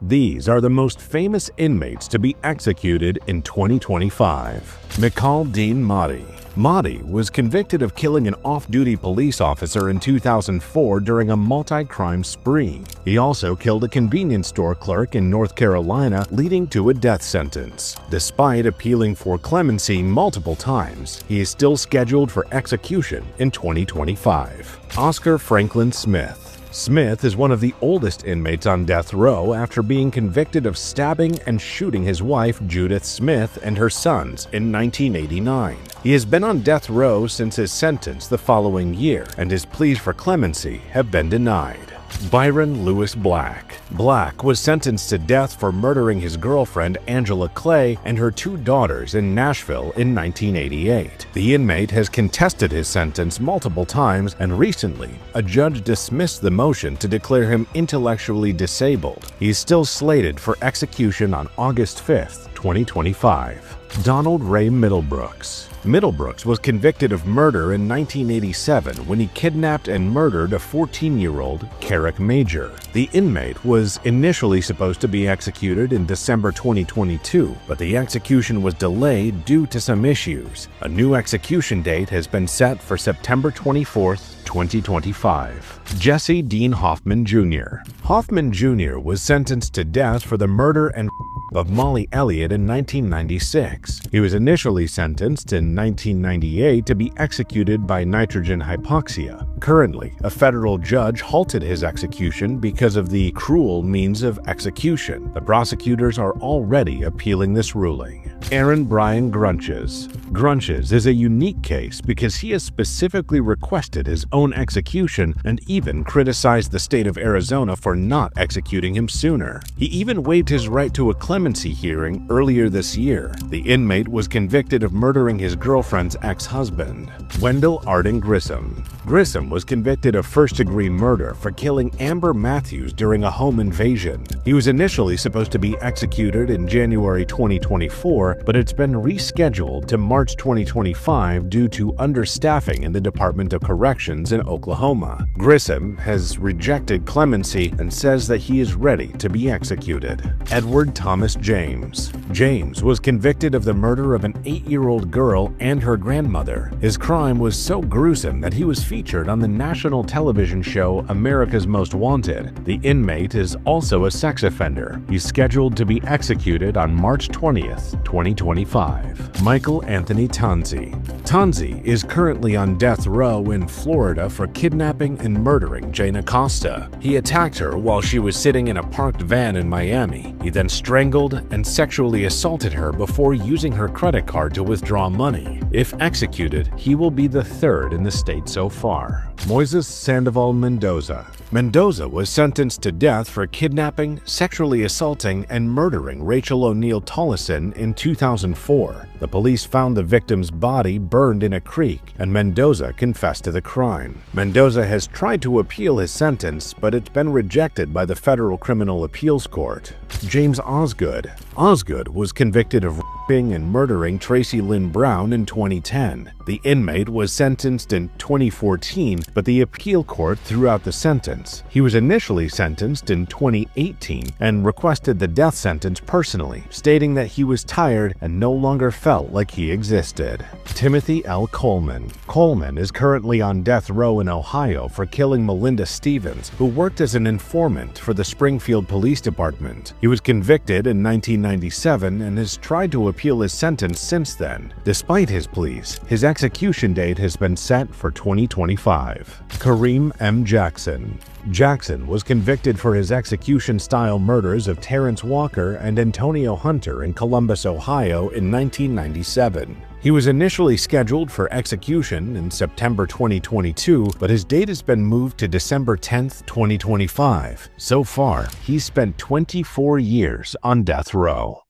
These are the most famous inmates to be executed in 2025. Michael Dean Mahdi. Mahdi was convicted of killing an off-duty police officer in 2004 during a multi-crime spree. He also killed a convenience store clerk in North Carolina, leading to a death sentence. Despite appealing for clemency multiple times, he is still scheduled for execution in 2025. Oscar Franklin Smith. Smith is one of the oldest inmates on death row after being convicted of stabbing and shooting his wife Judith Smith and her sons in 1989. He has been on death row since his sentence the following year, and his pleas for clemency have been denied. Byron Lewis Black. Black was sentenced to death for murdering his girlfriend Angela Clay and her two daughters in Nashville in 1988. The inmate has contested his sentence multiple times, and recently, a judge dismissed the motion to declare him intellectually disabled. He is still slated for execution on August 5, 2025. Donald Ray Middlebrooks. Middlebrooks was convicted of murder in 1987 when he kidnapped and murdered a 14-year-old Carrick Major. The inmate was initially supposed to be executed in December 2022, but the execution was delayed due to some issues. A new execution date has been set for September 24, 2025. Jesse Dean Hoffman Jr. Hoffman Jr. was sentenced to death for the murder and of Molly Elliott in 1996. He was initially sentenced in 1998 to be executed by nitrogen hypoxia. Currently, a federal judge halted his execution because of the cruel means of execution. The prosecutors are already appealing this ruling. Aaron Brian Grunches. Grunches is a unique case because he has specifically requested his own execution and even criticized the state of Arizona for not executing him sooner. He even waived his right to a clemency hearing earlier this year. The inmate was convicted of murdering his girlfriend's ex-husband. Wendell Arden Grissom. Grissom was convicted of first-degree murder for killing Amber Matthews during a home invasion. He was initially supposed to be executed in January 2024, but it's been rescheduled to March 2025 due to understaffing in the Department of Corrections in Oklahoma. Grissom has rejected clemency and says that he is ready to be executed. Edward Thomas James. James was convicted of the murder of an 8-year-old girl and her grandmother. His crime was so gruesome that he was featured on the national television show America's Most Wanted. The inmate is also a sex offender. He's scheduled to be executed on March 20th, 2025. Michael Anthony Tanzi. Tanzi is currently on death row in Florida for kidnapping and murdering Jane Acosta. He attacked her while she was sitting in a parked van in Miami. He then strangled and sexually assaulted her before using her credit card to withdraw money. If executed, he will be the third in the state so far. Moises Sandoval Mendoza. Mendoza was sentenced to death for kidnapping, sexually assaulting, and murdering Rachel O'Neal Tollison in 2004. The police found the victim's body burned in a creek, and Mendoza confessed to the crime. Mendoza has tried to appeal his sentence, but it's been rejected by the Federal Criminal Appeals Court. James Osgood. Osgood was convicted of raping and murdering Tracy Lynn Brown in 2010. The inmate was sentenced in 2014, but the appeal court threw out the sentence. He was initially sentenced in 2018 and requested the death sentence personally, stating that he was tired and no longer felt like he existed. Timothy L. Coleman. Coleman is currently on death row in Ohio for killing Melinda Stevens, who worked as an informant for the Springfield Police Department. He was convicted in 1997 and has tried to appeal his sentence since then. Despite his pleas, his execution date has been set for 2025. Kareem M. Jackson. Jackson was convicted for his execution-style murders of Terrence Walker and Antonio Hunter in Columbus, Ohio in 1997. He was initially scheduled for execution in September 2022, but his date has been moved to December 10, 2025. So far, he's spent 24 years on death row.